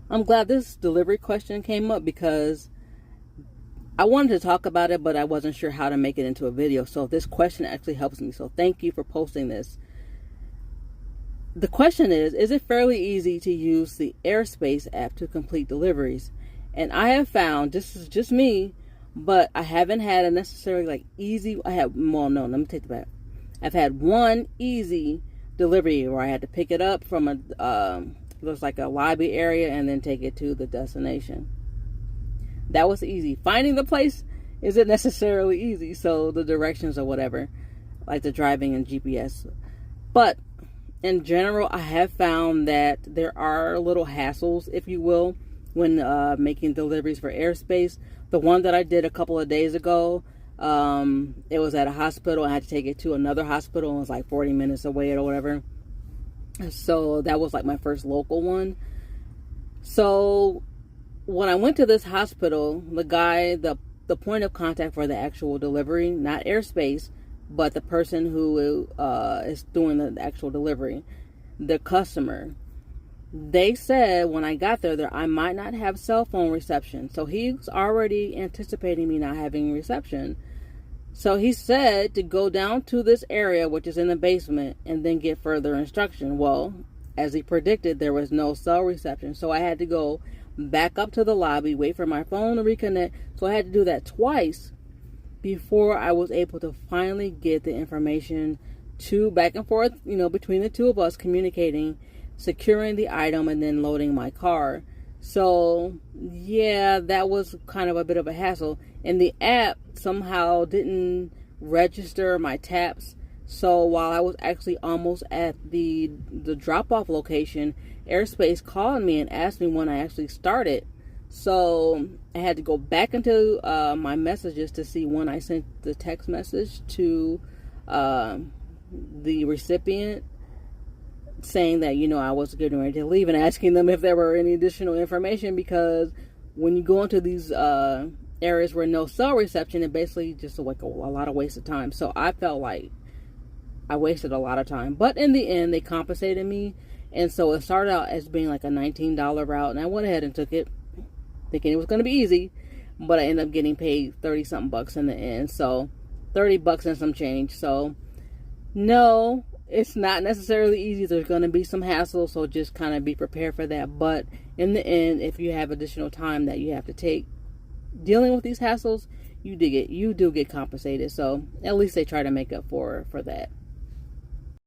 I'm glad this delivery question came up because I wanted to talk about it, but I wasn't sure how to make it into a video. So this question actually helps me. So thank you for posting this. The question is it fairly easy to use the Airspace app to complete deliveries? And I have found, this is just me, but I haven't had a necessarily like easy, let me take that back. I've had one easy delivery where I had to pick it up from looks like a lobby area and then take it to the destination. That was easy. Finding the place isn't necessarily easy, so the directions or whatever, like the driving and GPS. But in general, I have found that there are little hassles, if you will, when making deliveries for Airspace. The one that I did a couple of days ago, it was at a hospital. I had to take it to another hospital. It was like 40 minutes away or whatever. So that was like my first local one. So when I went to this hospital, the guy, the point of contact for the actual delivery, not Airspace, but the person who is doing the actual delivery, the customer, they said when I got there that I might not have cell phone reception. So he's already anticipating me not having reception. So he said to go down to this area, which is in the basement, and then get further instruction. Well, as he predicted, there was no cell reception. So I had to go back up to the lobby, wait for my phone to reconnect. So I had to do that twice before I was able to finally get the information to back and forth, between the two of us communicating, securing the item, and then loading my car. So yeah, that was kind of a bit of a hassle. And the app somehow didn't register my taps. So while I was actually almost at the drop-off location, Airspace called me and asked me when I actually started. So I had to go back into my messages to see when I sent the text message to the recipient, saying that, I was getting ready to leave, and asking them if there were any additional information, because when you go into these areas where no cell reception, it basically just like a lot of wasted time. So I felt like I wasted a lot of time. But in the end, they compensated me. And so it started out as being like a $19 route, and I went ahead and took it, thinking it was going to be easy, but I ended up getting paid 30 something bucks in the end. So 30 bucks and some change. So no, it's not necessarily easy. There's going to be some hassle, so just kind of be prepared for that. But in the end, if you have additional time that you have to take dealing with these hassles, you do get compensated. So at least they try to make up for that.